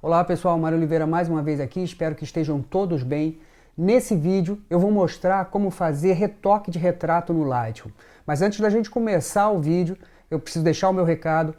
Olá pessoal, Mário Oliveira mais uma vez aqui, espero que estejam todos bem. Nesse vídeo eu vou mostrar como fazer retoque de retrato no Lightroom. Mas antes da gente começar o vídeo, eu preciso deixar o meu recado.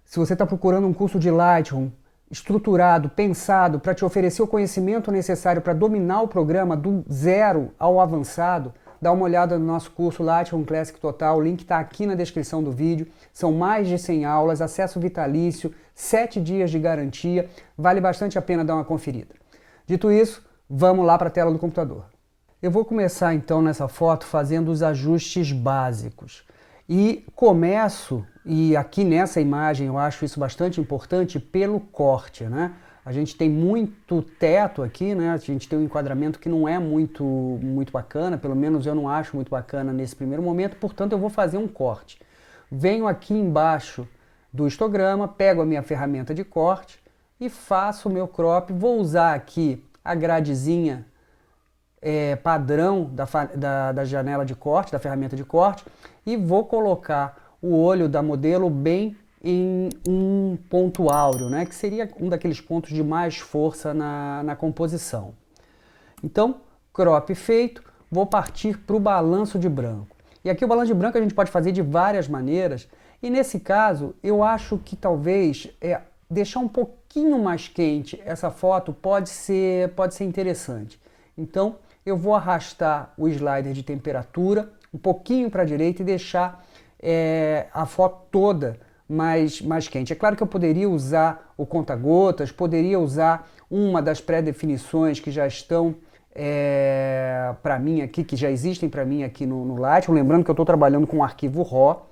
Se você está procurando um curso de Lightroom estruturado, pensado, para te oferecer o conhecimento necessário para dominar o programa do zero ao avançado, dá uma olhada no nosso curso Lightroom Classic Total, o link está aqui na descrição do vídeo. São mais de 100 aulas, acesso vitalício, 7 dias de garantia, vale bastante a pena dar uma conferida. Dito isso, vamos lá para a tela do computador. Eu vou começar então nessa foto fazendo os ajustes básicos. E começo, e aqui nessa imagem eu acho isso bastante importante, pelo corte, né? A gente tem muito teto aqui, né? A gente tem um enquadramento que não é muito bacana, pelo menos eu não acho muito bacana nesse primeiro momento, portanto eu vou fazer um corte. Venho aqui embaixo do histograma, pego a minha ferramenta de corte e faço o meu crop. Vou usar aqui a gradezinha padrão da janela de corte, da ferramenta de corte, e vou colocar o olho da modelo bem em um ponto áureo, né, que seria um daqueles pontos de mais força na composição. Então, crop feito, vou partir para o balanço de branco. E aqui o balanço de branco a gente pode fazer de várias maneiras, e nesse caso eu acho que talvez deixar um pouquinho mais quente essa foto pode ser interessante. Então eu vou arrastar o slider de temperatura um pouquinho para a direita e deixar a foto toda mais quente. É claro que eu poderia usar o conta-gotas, poderia usar uma das pré-definições que já estão para mim aqui, que já existem para mim aqui no Lightroom, lembrando que eu estou trabalhando com um arquivo RAW,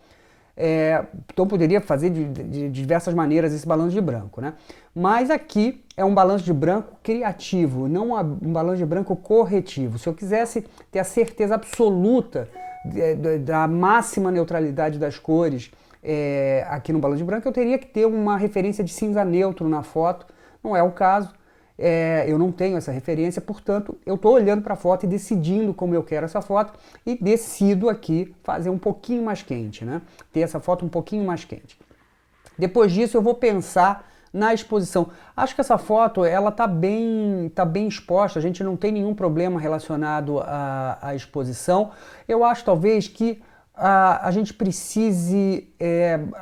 então eu poderia fazer de diversas maneiras esse balanço de branco, né? Mas aqui é um balanço de branco criativo, não um balanço de branco corretivo. Se eu quisesse ter a certeza absoluta da máxima neutralidade das cores aqui no balanço de branco, eu teria que ter uma referência de cinza neutro na foto. Não é o caso. Eu não tenho essa referência, portanto, eu estou olhando para a foto e decidindo como eu quero essa foto e decido aqui fazer um pouquinho mais quente, né? Ter essa foto um pouquinho mais quente. Depois disso eu vou pensar na exposição. Acho que essa foto ela tá bem exposta, a gente não tem nenhum problema relacionado à exposição. Eu acho talvez que a gente precise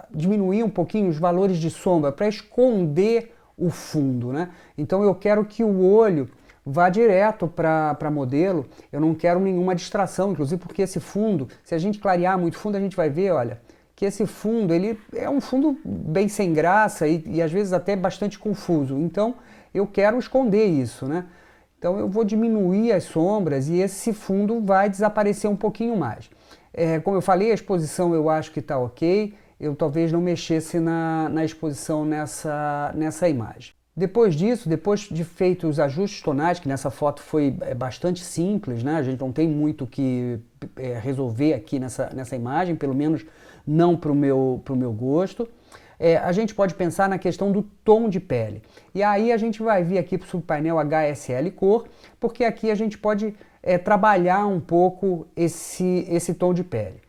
diminuir um pouquinho os valores de sombra para esconder o fundo, né? Então eu quero que o olho vá direto para a modelo, eu não quero nenhuma distração, inclusive porque esse fundo, se a gente clarear muito fundo, a gente vai ver, olha, que esse fundo, ele é um fundo bem sem graça e às vezes até bastante confuso, então eu quero esconder isso, né? Então eu vou diminuir as sombras e esse fundo vai desaparecer um pouquinho mais. Como eu falei, a exposição eu acho que está ok, eu talvez não mexesse na exposição nessa imagem. Depois disso, depois de feitos os ajustes tonais, que nessa foto foi bastante simples, né? A gente não tem muito o que resolver aqui nessa imagem, pelo menos não para o meu gosto. A gente pode pensar na questão do tom de pele. E aí a gente vai vir aqui para o subpainel HSL Cor, porque aqui a gente pode trabalhar um pouco esse tom de pele.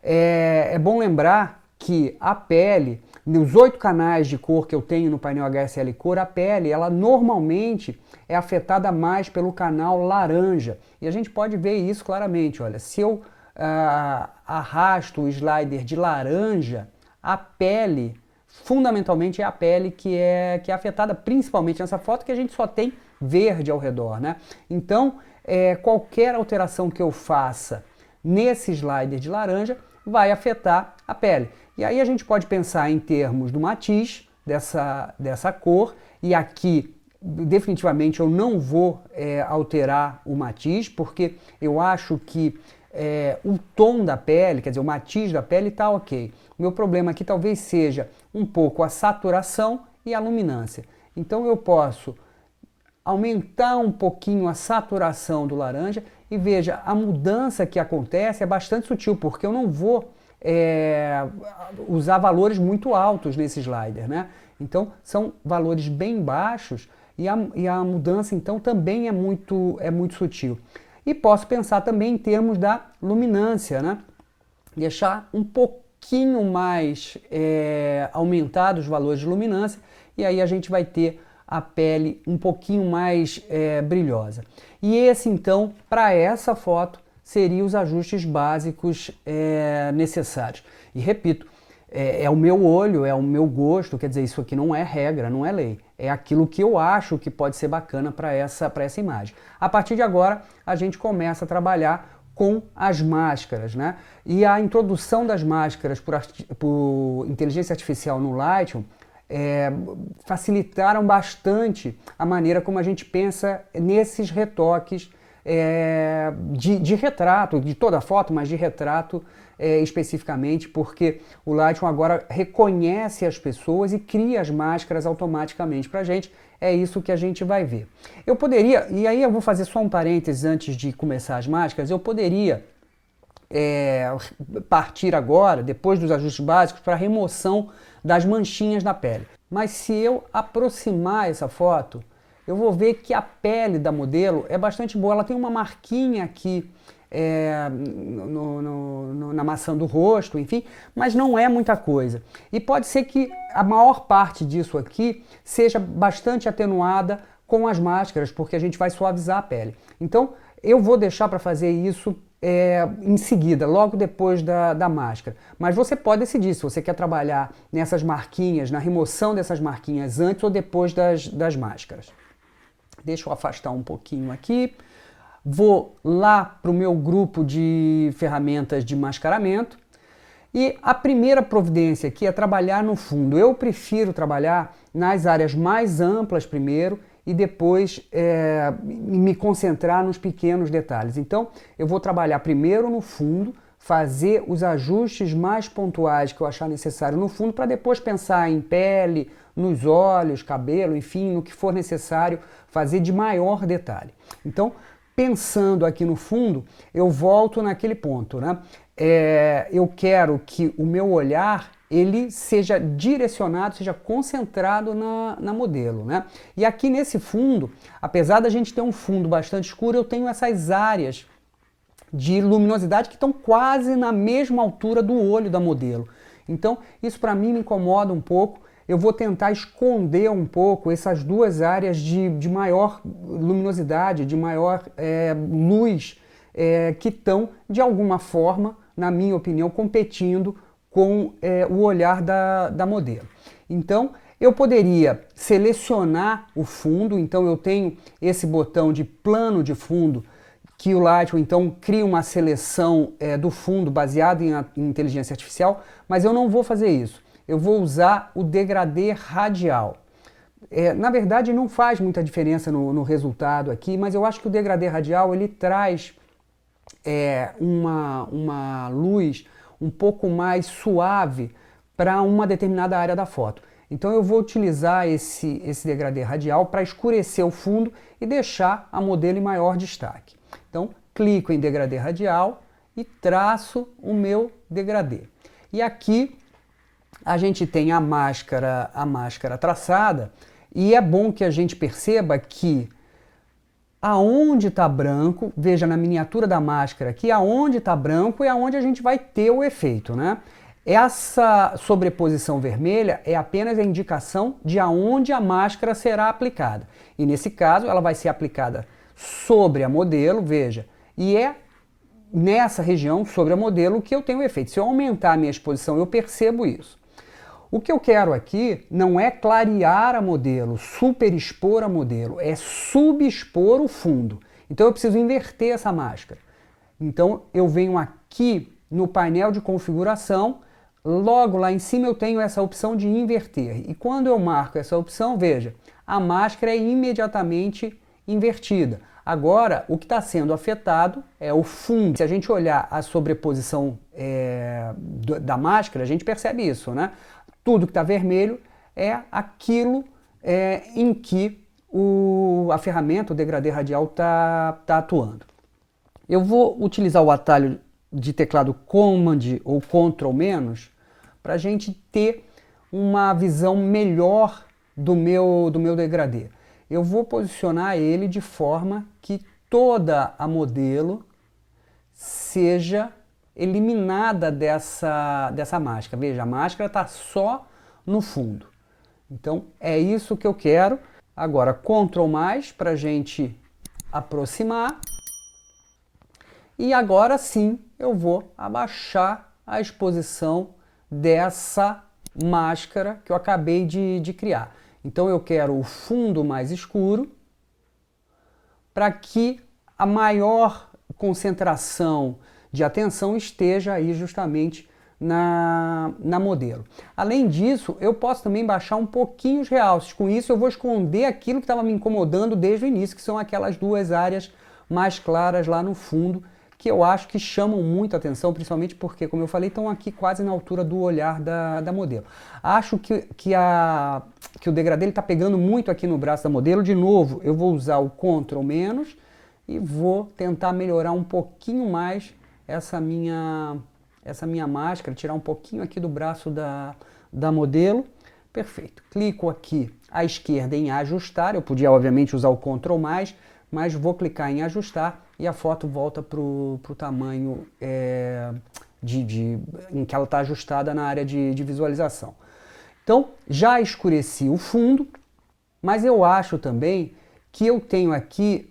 É bom lembrar que a pele, nos 8 canais de cor que eu tenho no painel HSL Cor, a pele, ela normalmente é afetada mais pelo canal laranja. E a gente pode ver isso claramente, olha, se eu arrasto o slider de laranja, a pele, fundamentalmente é a pele que é afetada, principalmente nessa foto que a gente só tem verde ao redor, né? Então, qualquer alteração que eu faça nesse slider de laranja vai afetar a pele. E aí a gente pode pensar em termos do matiz dessa cor, e aqui definitivamente eu não vou alterar o matiz, porque eu acho que o tom da pele, quer dizer, o matiz da pele está ok. O meu problema aqui talvez seja um pouco a saturação e a luminância. Então eu posso aumentar um pouquinho a saturação do laranja e veja, a mudança que acontece é bastante sutil, porque eu não vou usar valores muito altos nesse slider, né? Então são valores bem baixos e a mudança então também é muito sutil. E posso pensar também em termos da luminância, né? Deixar um pouquinho mais aumentados os valores de luminância, e aí a gente vai ter a pele um pouquinho mais brilhosa. E esse então, para essa foto, seriam os ajustes básicos necessários. E repito, é o meu olho, é o meu gosto, quer dizer, isso aqui não é regra, não é lei. É aquilo que eu acho que pode ser bacana para essa imagem. A partir de agora, a gente começa a trabalhar com as máscaras, né? E a introdução das máscaras por inteligência artificial no Lightroom facilitaram bastante a maneira como a gente pensa nesses retoques de retrato, de toda a foto, mas de retrato especificamente, porque o Lightroom agora reconhece as pessoas e cria as máscaras automaticamente para a gente. É isso que a gente vai ver. Eu poderia, e aí eu vou fazer só um parênteses antes de começar as máscaras, eu poderia partir agora, depois dos ajustes básicos, para a remoção das manchinhas na pele. Mas se eu aproximar essa foto, eu vou ver que a pele da modelo é bastante boa. Ela tem uma marquinha aqui na maçã do rosto, enfim, mas não é muita coisa. E pode ser que a maior parte disso aqui seja bastante atenuada com as máscaras, porque a gente vai suavizar a pele. Então, eu vou deixar para fazer isso em seguida, logo depois da máscara. Mas você pode decidir se você quer trabalhar nessas marquinhas, na remoção dessas marquinhas antes ou depois das máscaras. Deixa eu afastar um pouquinho aqui. Vou lá para o meu grupo de ferramentas de mascaramento. E a primeira providência aqui é trabalhar no fundo. Eu prefiro trabalhar nas áreas mais amplas primeiro e depois me concentrar nos pequenos detalhes. Então, eu vou trabalhar primeiro no fundo, fazer os ajustes mais pontuais que eu achar necessário no fundo, para depois pensar em pele, nos olhos, cabelo, enfim, no que for necessário fazer de maior detalhe. Então, pensando aqui no fundo, eu volto naquele ponto, né? Eu quero que o meu olhar ele seja direcionado, seja concentrado na modelo, né? E aqui nesse fundo, apesar da gente ter um fundo bastante escuro, eu tenho essas áreas de luminosidade que estão quase na mesma altura do olho da modelo. Então, isso para mim me incomoda um pouco. Eu vou tentar esconder um pouco essas duas áreas de maior luminosidade, de maior luz, que estão, de alguma forma, na minha opinião, competindo com o olhar da modelo. Então, eu poderia selecionar o fundo, então eu tenho esse botão de plano de fundo, que o Lightroom então cria uma seleção do fundo baseado em inteligência artificial, mas eu não vou fazer isso. Eu vou usar o degradê radial. Na verdade, não faz muita diferença no resultado aqui, mas eu acho que o degradê radial ele traz uma luz um pouco mais suave para uma determinada área da foto. Então eu vou utilizar esse degradê radial para escurecer o fundo e deixar a modelo em maior destaque. Então, clico em degradê radial e traço o meu degradê. E aqui a gente tem a máscara traçada, e é bom que a gente perceba que aonde está branco, veja na miniatura da máscara aqui, aonde está branco é aonde a gente vai ter o efeito, né? Essa sobreposição vermelha é apenas a indicação de aonde a máscara será aplicada. E nesse caso ela vai ser aplicada sobre a modelo, veja, e é nessa região sobre a modelo que eu tenho o efeito. Se eu aumentar a minha exposição, eu percebo isso. O que eu quero aqui não é clarear a modelo, superexpor a modelo, é subexpor o fundo. Então eu preciso inverter essa máscara. Então eu venho aqui no painel de configuração, logo lá em cima eu tenho essa opção de inverter. E quando eu marco essa opção, veja, a máscara é imediatamente invertida. Agora, o que está sendo afetado é o fundo. Se a gente olhar a sobreposição da máscara, a gente percebe isso, né? Tudo que está vermelho é aquilo em que a ferramenta, o degradê radial, está atuando. Eu vou utilizar o atalho de teclado Command ou Ctrl- para a gente ter uma visão melhor do meu degradê. Eu vou posicionar ele de forma que toda a modelo seja eliminada dessa máscara. Veja, a máscara está só no fundo. Então é isso que eu quero. Agora, Ctrl mais para a gente aproximar. E agora sim eu vou abaixar a exposição dessa máscara que eu acabei de criar. Então eu quero o fundo mais escuro para que a maior concentração de atenção esteja aí justamente na modelo. Além disso, eu posso também baixar um pouquinho os realces. Com isso eu vou esconder aquilo que estava me incomodando desde o início, que são aquelas duas áreas mais claras lá no fundo, que eu acho que chamam muito a atenção, principalmente porque, como eu falei, estão aqui quase na altura do olhar da modelo. Acho que o degradê está pegando muito aqui no braço da modelo. De novo, eu vou usar o Ctrl menos e vou tentar melhorar um pouquinho mais essa minha máscara, tirar um pouquinho aqui do braço da modelo. Perfeito. Clico aqui à esquerda em ajustar. Eu podia, obviamente, usar o Ctrl mais, mas vou clicar em ajustar e a foto volta para o tamanho em que ela está ajustada na área de visualização. Então, já escureci o fundo, mas eu acho também que eu tenho aqui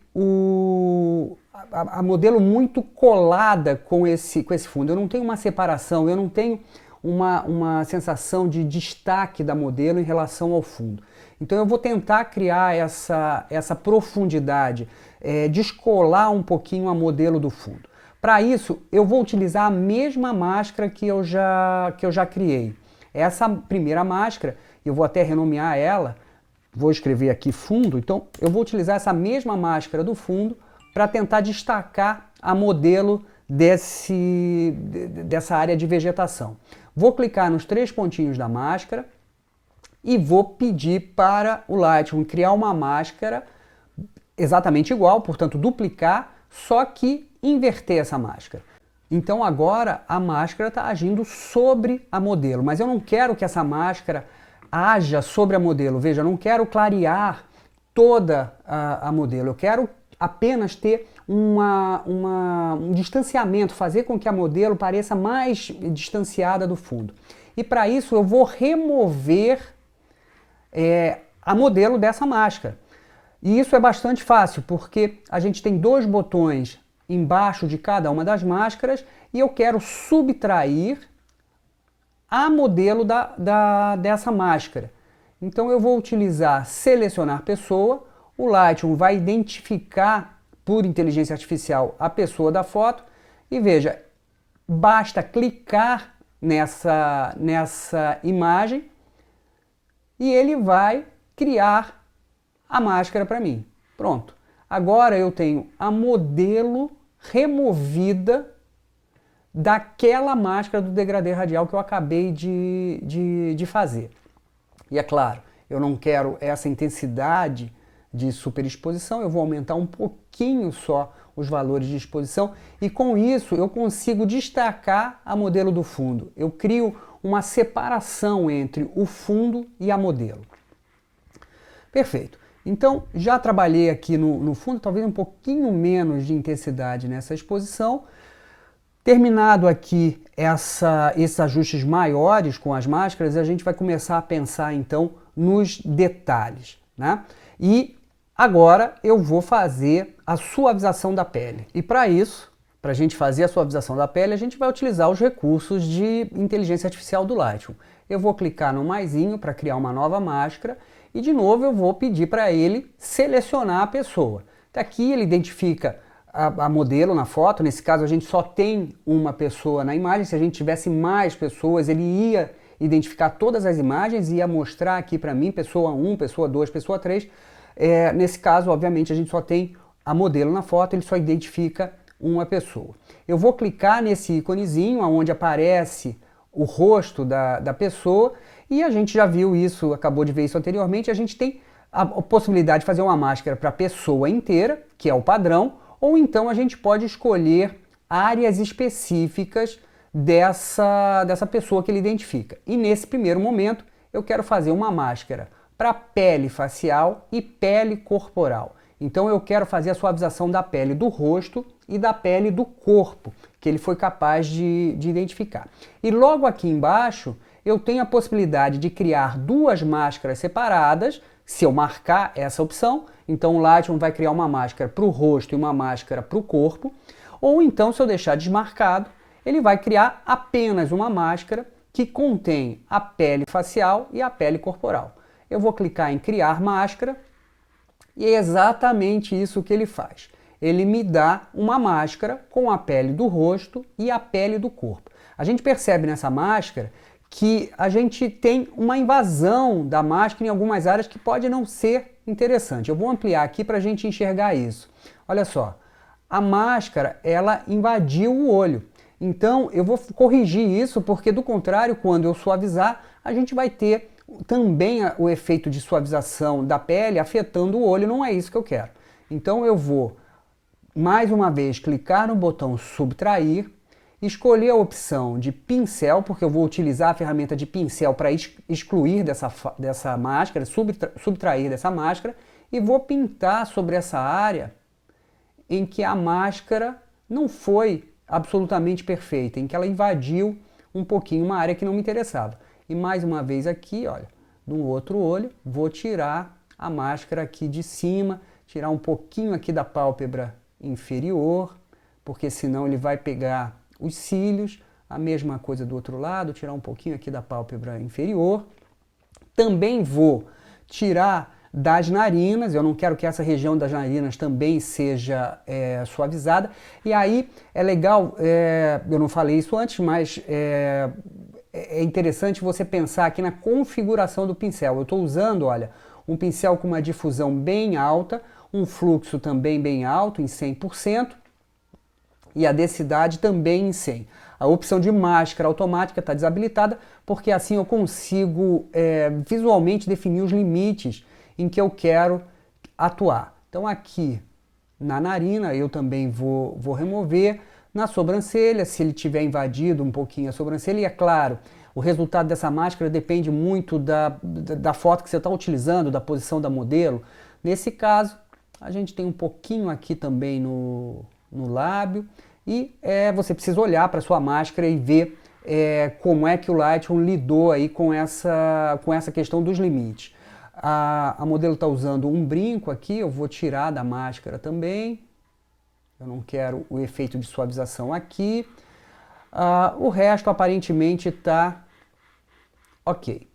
a modelo muito colada com esse fundo. Eu não tenho uma separação, eu não tenho uma sensação de destaque da modelo em relação ao fundo. Então eu vou tentar criar essa profundidade, descolar um pouquinho a modelo do fundo. Para isso, eu vou utilizar a mesma máscara que eu já criei. Essa primeira máscara, eu vou até renomear ela, vou escrever aqui fundo, então eu vou utilizar essa mesma máscara do fundo para tentar destacar a modelo dessa área de vegetação. Vou clicar nos 3 pontinhos da máscara e vou pedir para o Lightroom criar uma máscara exatamente igual, portanto duplicar, só que inverter essa máscara. Então agora a máscara está agindo sobre a modelo, mas eu não quero que essa máscara haja sobre a modelo. Veja, eu não quero clarear toda a modelo, eu quero apenas ter um distanciamento, fazer com que a modelo pareça mais distanciada do fundo. E para isso eu vou remover a modelo dessa máscara. E isso é bastante fácil, porque a gente tem 2 botões embaixo de cada uma das máscaras e eu quero subtrair a modelo dessa máscara. Então eu vou utilizar selecionar pessoa, o Lightroom vai identificar por inteligência artificial a pessoa da foto e veja, basta clicar nessa imagem e ele vai criar a máscara para mim. Pronto. Agora eu tenho a modelo removida daquela máscara do degradê radial que eu acabei de fazer. E é claro, eu não quero essa intensidade de superexposição, eu vou aumentar um pouquinho só os valores de exposição e com isso eu consigo destacar a modelo do fundo. Eu crio uma separação entre o fundo e a modelo. Perfeito. Então, já trabalhei aqui no fundo, talvez um pouquinho menos de intensidade nessa exposição. Terminado aqui esses ajustes maiores com as máscaras, a gente vai começar a pensar então nos detalhes, né? E agora eu vou fazer a suavização da pele. E para isso, para a gente fazer a suavização da pele, a gente vai utilizar os recursos de inteligência artificial do Lightroom. Eu vou clicar no maisinho para criar uma nova máscara e de novo eu vou pedir para ele selecionar a pessoa. Aqui ele identifica a modelo na foto, nesse caso a gente só tem uma pessoa na imagem, se a gente tivesse mais pessoas ele ia identificar todas as imagens e ia mostrar aqui para mim pessoa 1, pessoa 2, pessoa 3. Nesse caso, obviamente, a gente só tem a modelo na foto, ele só identifica uma pessoa. Eu vou clicar nesse íconezinho onde aparece o rosto da pessoa e a gente já viu isso, acabou de ver isso anteriormente, a gente tem a possibilidade de fazer uma máscara para a pessoa inteira, que é o padrão, ou então a gente pode escolher áreas específicas dessa pessoa que ele identifica. E nesse primeiro momento eu quero fazer uma máscara para pele facial e pele corporal. Então eu quero fazer a suavização da pele do rosto e da pele do corpo, que ele foi capaz de identificar. E logo aqui embaixo eu tenho a possibilidade de criar 2 máscaras separadas, se eu marcar essa opção, então o Lightroom vai criar uma máscara para o rosto e uma máscara para o corpo, ou então se eu deixar desmarcado, ele vai criar apenas uma máscara que contém a pele facial e a pele corporal. Eu vou clicar em criar máscara e é exatamente isso que ele faz. Ele me dá uma máscara com a pele do rosto e a pele do corpo. A gente percebe nessa máscara que a gente tem uma invasão da máscara em algumas áreas que pode não ser interessante. Eu vou ampliar aqui para a gente enxergar isso. Olha só, a máscara ela invadiu o olho. Então eu vou corrigir isso porque do contrário, quando eu suavizar, a gente vai ter também o efeito de suavização da pele afetando o olho, não é isso que eu quero. Então eu vou mais uma vez clicar no botão subtrair, escolher a opção de pincel, porque eu vou utilizar a ferramenta de pincel para excluir dessa máscara, subtrair dessa máscara, e vou pintar sobre essa área em que a máscara não foi absolutamente perfeita, em que ela invadiu um pouquinho uma área que não me interessava. E mais uma vez aqui, olha, do outro olho, vou tirar a máscara aqui de cima, tirar um pouquinho aqui da pálpebra inferior, porque senão ele vai pegar os cílios, a mesma coisa do outro lado, tirar um pouquinho aqui da pálpebra inferior. Também vou tirar das narinas, eu não quero que essa região das narinas também seja suavizada. E aí é legal, eu não falei isso antes, mas é interessante você pensar aqui na configuração do pincel. Eu estou usando, olha, um pincel com uma difusão bem alta, um fluxo também bem alto, em 100%, e a densidade também em 100%. A opção de máscara automática está desabilitada, porque assim eu consigo visualmente definir os limites em que eu quero atuar. Então aqui na narina eu também vou remover. Na sobrancelha, se ele tiver invadido um pouquinho a sobrancelha, e é claro, o resultado dessa máscara depende muito da foto que você está utilizando, da posição da modelo. Nesse caso, a gente tem um pouquinho aqui também no lábio, e você precisa olhar para a sua máscara e ver como é que o Lightroom lidou aí com essa questão dos limites. A modelo está usando um brinco aqui, eu vou tirar da máscara também. Eu não quero o efeito de suavização aqui. O resto aparentemente está ok.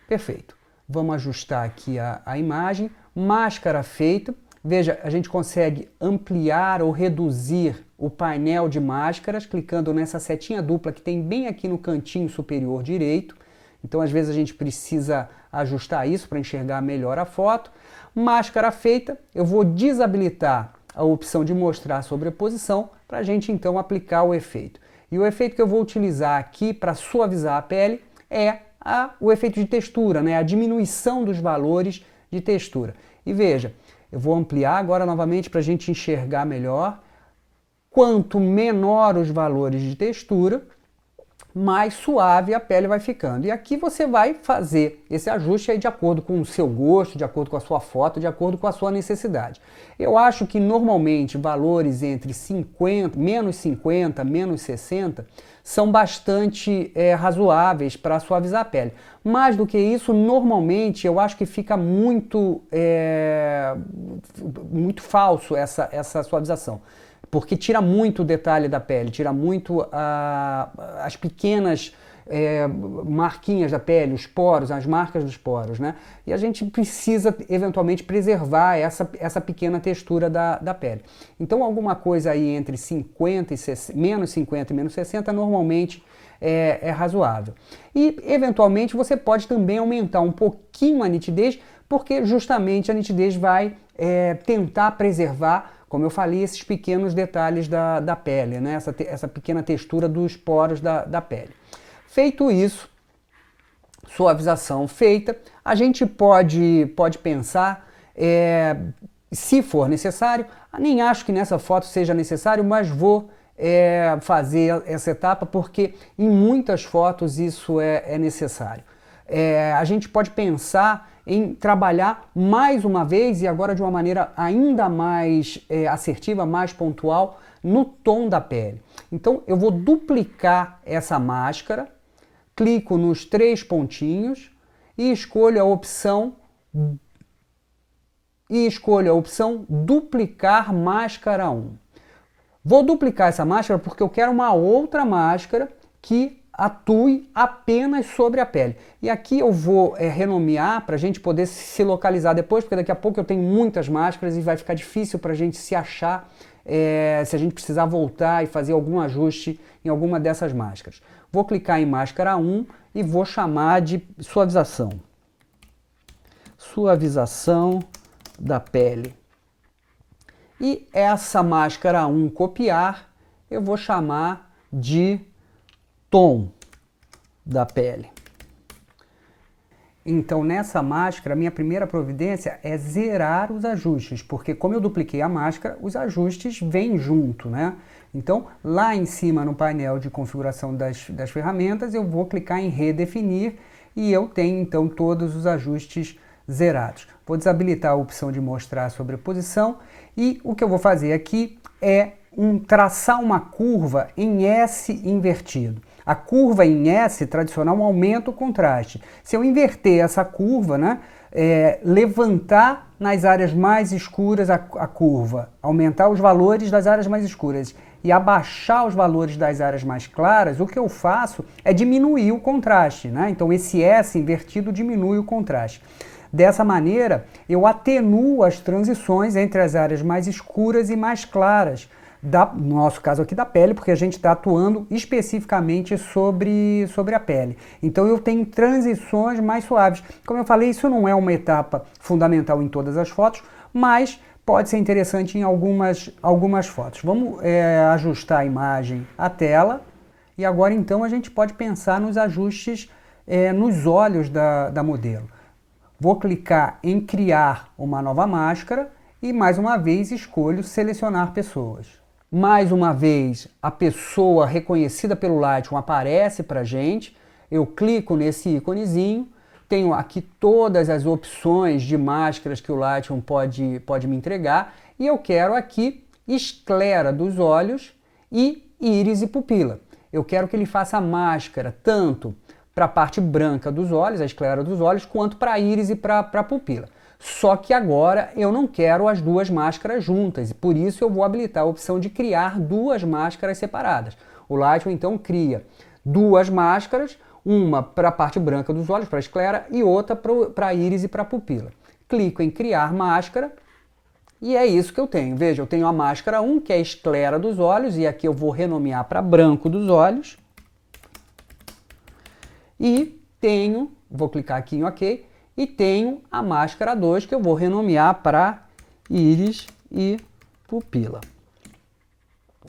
Perfeito. Vamos ajustar aqui a imagem. Máscara feita. Veja, a gente consegue ampliar ou reduzir o painel de máscaras clicando nessa setinha dupla que tem bem aqui no cantinho superior direito. Então, às vezes, a gente precisa ajustar isso para enxergar melhor a foto. Máscara feita, eu vou desabilitar a opção de mostrar a sobreposição para a gente, então, aplicar o efeito. E o efeito que eu vou utilizar aqui para suavizar a pele é o efeito de textura, né? A diminuição dos valores de textura. E veja, eu vou ampliar agora novamente para a gente enxergar melhor. Quanto menor os valores de textura, mais suave a pele vai ficando. E aqui você vai fazer esse ajuste aí de acordo com o seu gosto, de acordo com a sua foto, de acordo com a sua necessidade. Eu acho que normalmente valores entre 50, menos 50, menos 60 são bastante razoáveis para suavizar a pele. Mais do que isso, normalmente eu acho que fica muito falso essa suavização. Porque tira muito o detalhe da pele, tira muito as pequenas marquinhas da pele, os poros, as marcas dos poros, né? E a gente precisa, eventualmente, preservar essa pequena textura da pele. Então, alguma coisa aí entre 50 e 60, menos 50 e menos 60, normalmente é razoável. E, eventualmente, você pode também aumentar um pouquinho a nitidez, porque justamente a nitidez vai tentar preservar, como eu falei, esses pequenos detalhes da pele, né? Essa pequena textura dos poros da pele. Feito isso, suavização feita, a gente pode pensar, se for necessário, nem acho que nessa foto seja necessário, mas vou fazer essa etapa porque em muitas fotos isso é necessário. A gente pode pensar em trabalhar mais uma vez e agora de uma maneira ainda mais assertiva, mais pontual, no tom da pele. Então eu vou duplicar essa máscara, clico nos 3 pontinhos e escolho a opção e escolho a opção duplicar máscara 1. Vou duplicar essa máscara porque eu quero uma outra máscara que atue apenas sobre a pele. E aqui eu vou renomear para a gente poder se localizar depois, porque daqui a pouco eu tenho muitas máscaras e vai ficar difícil para a gente se achar se a gente precisar voltar e fazer algum ajuste em alguma dessas máscaras. Vou clicar em máscara 1 e vou chamar de suavização. Suavização da pele. E essa máscara 1 copiar, eu vou chamar de tom da pele. Então, nessa máscara, a minha primeira providência é zerar os ajustes, porque como eu dupliquei a máscara, os ajustes vêm junto, né? Então, lá em cima no painel de configuração das ferramentas, eu vou clicar em redefinir e eu tenho, então, todos os ajustes zerados. Vou desabilitar a opção de mostrar a sobreposição e o que eu vou fazer aqui é traçar uma curva em S invertido. A curva em S tradicional aumenta o contraste. Se eu inverter essa curva, né, levantar nas áreas mais escuras a curva, aumentar os valores das áreas mais escuras e abaixar os valores das áreas mais claras, o que eu faço é diminuir o contraste, né? Então esse S invertido diminui o contraste. Dessa maneira, eu atenuo as transições entre as áreas mais escuras e mais claras, no nosso caso aqui da pele, porque a gente está atuando especificamente sobre a pele. Então eu tenho transições mais suaves. Como eu falei, isso não é uma etapa fundamental em todas as fotos, mas pode ser interessante em algumas fotos. Vamos ajustar a imagem à tela e agora então a gente pode pensar nos ajustes nos olhos da modelo. Vou clicar em criar uma nova máscara e mais uma vez escolho selecionar pessoas. Mais uma vez, a pessoa reconhecida pelo Lightroom aparece para a gente. Eu clico nesse íconezinho, tenho aqui todas as opções de máscaras que o Lightroom pode me entregar e eu quero aqui esclera dos olhos e íris e pupila. Eu quero que ele faça a máscara tanto para a parte branca dos olhos, a esclera dos olhos, quanto para a íris e para a pupila. Só que agora eu não quero as duas máscaras juntas e por isso eu vou habilitar a opção de criar duas máscaras separadas. O Lightroom então cria duas máscaras, uma para a parte branca dos olhos, para a esclera, e outra para a íris e para a pupila. Clico em criar máscara e é isso que eu tenho. Veja, eu tenho a máscara 1, que é a esclera dos olhos, e aqui eu vou renomear para branco dos olhos. E tenho, vou clicar aqui em OK, e tenho a máscara 2 que eu vou renomear para íris e pupila.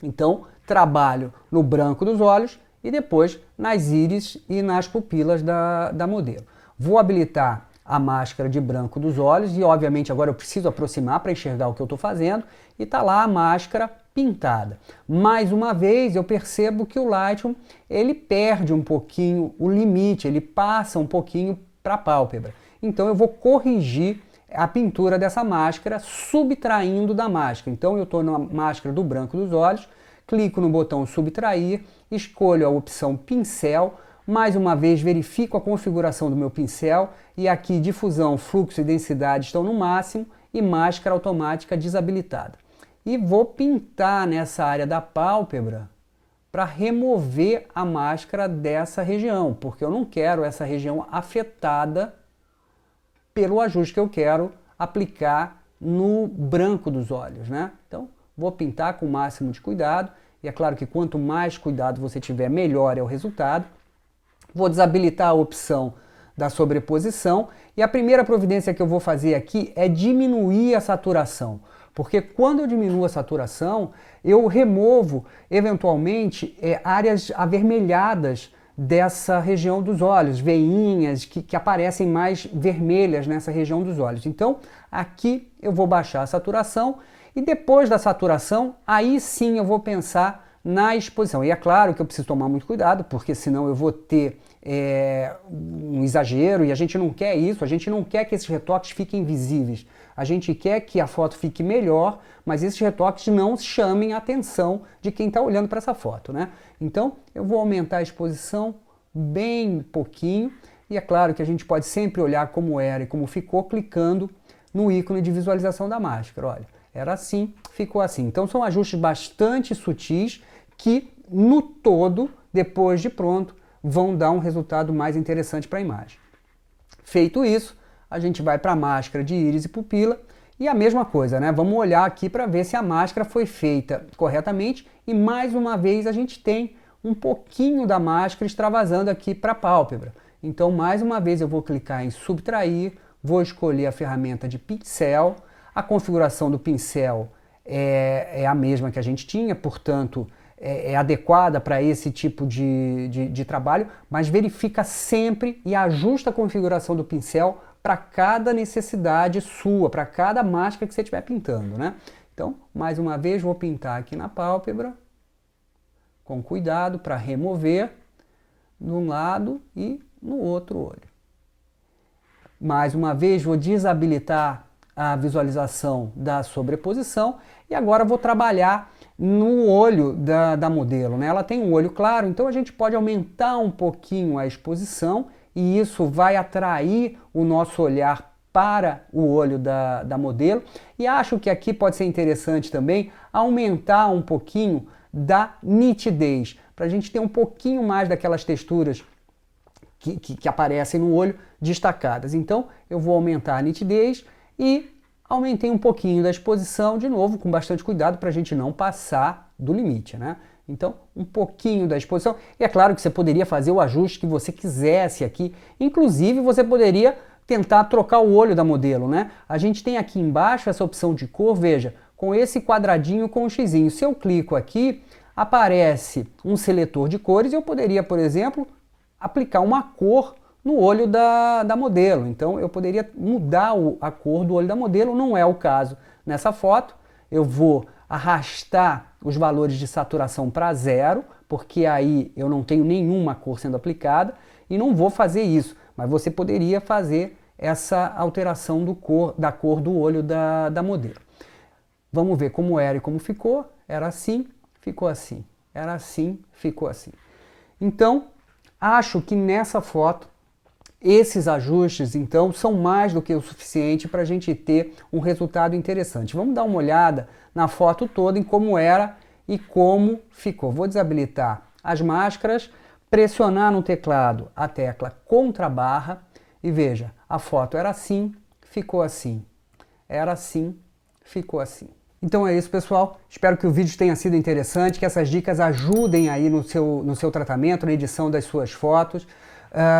Então, trabalho no branco dos olhos e depois nas íris e nas pupilas da modelo. Vou habilitar a máscara de branco dos olhos e, obviamente, agora eu preciso aproximar para enxergar o que eu estou fazendo e está lá a máscara pintada. Mais uma vez, eu percebo que o Lightroom ele perde um pouquinho o limite, ele passa um pouquinho para a pálpebra. Então eu vou corrigir a pintura dessa máscara subtraindo da máscara. Então eu estou na máscara do branco dos olhos, clico no botão subtrair, escolho a opção pincel, mais uma vez verifico a configuração do meu pincel e aqui difusão, fluxo e densidade estão no máximo e máscara automática desabilitada. E vou pintar nessa área da pálpebra para remover a máscara dessa região, porque eu não quero essa região afetada pelo ajuste que eu quero aplicar no branco dos olhos, né? Então, vou pintar com o máximo de cuidado, e é claro que quanto mais cuidado você tiver, melhor é o resultado. Vou desabilitar a opção da sobreposição, e a primeira providência que eu vou fazer aqui é diminuir a saturação, porque quando eu diminuo a saturação, eu removo, eventualmente, áreas avermelhadas dessa região dos olhos, veinhas que aparecem mais vermelhas nessa região dos olhos. Então, aqui eu vou baixar a saturação e depois da saturação, aí sim eu vou pensar na exposição. E é claro que eu preciso tomar muito cuidado, porque senão eu vou ter um exagero e a gente não quer isso, a gente não quer que esses retoques fiquem visíveis. A gente quer que a foto fique melhor, mas esses retoques não chamem a atenção de quem está olhando para essa foto, né? Então, eu vou aumentar a exposição bem pouquinho, e é claro que a gente pode sempre olhar como era e como ficou clicando no ícone de visualização da máscara. Olha, era assim, ficou assim. Então são ajustes bastante sutis que, no todo, depois de pronto, vão dar um resultado mais interessante para a imagem. Feito isso, a gente vai para a máscara de íris e pupila e a mesma coisa, né? Vamos olhar aqui para ver se a máscara foi feita corretamente e mais uma vez a gente tem um pouquinho da máscara extravasando aqui para a pálpebra. Então, mais uma vez eu vou clicar em subtrair, vou escolher a ferramenta de pincel, a configuração do pincel é a mesma que a gente tinha, portanto, é adequada para esse tipo de trabalho, mas verifica sempre e ajusta a configuração do pincel para cada necessidade sua, para cada máscara que você estiver pintando, né? Então, mais uma vez, vou pintar aqui na pálpebra, com cuidado para remover de um lado e no outro olho. Mais uma vez, vou desabilitar a visualização da sobreposição e agora vou trabalhar no olho da modelo, né? Ela tem um olho claro, então a gente pode aumentar um pouquinho a exposição e isso vai atrair o nosso olhar para o olho da modelo. E acho que aqui pode ser interessante também aumentar um pouquinho da nitidez, para a gente ter um pouquinho mais daquelas texturas que aparecem no olho destacadas. Então eu vou aumentar a nitidez e aumentei um pouquinho da exposição, de novo, com bastante cuidado para a gente não passar do limite, né? Então, um pouquinho da exposição. E é claro que você poderia fazer o ajuste que você quisesse aqui. Inclusive, você poderia tentar trocar o olho da modelo, né? A gente tem aqui embaixo essa opção de cor, veja, com esse quadradinho com o xizinho. Se eu clico aqui, aparece um seletor de cores e eu poderia, por exemplo, aplicar uma cor no olho da modelo. Então eu poderia mudar a cor do olho da modelo, não é o caso nessa foto. Eu vou arrastar os valores de saturação para 0, porque aí eu não tenho nenhuma cor sendo aplicada e não vou fazer isso, mas você poderia fazer essa alteração da cor do olho da modelo. Vamos ver como era e como ficou. Era assim, ficou assim. Era assim, ficou assim. Então, acho que nessa foto esses ajustes, então, são mais do que o suficiente para a gente ter um resultado interessante. Vamos dar uma olhada na foto toda em como era e como ficou. Vou desabilitar as máscaras, pressionar no teclado a tecla contrabarra e veja, a foto era assim, ficou assim. Era assim, ficou assim. Então é isso, pessoal. Espero que o vídeo tenha sido interessante, que essas dicas ajudem aí no seu tratamento, na edição das suas fotos.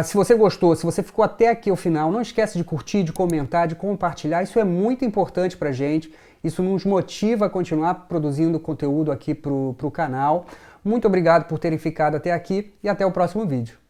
Se você gostou, se você ficou até aqui ao final, não esquece de curtir, de comentar, de compartilhar. Isso é muito importante pra gente. Isso nos motiva a continuar produzindo conteúdo aqui pro canal. Muito obrigado por terem ficado até aqui e até o próximo vídeo.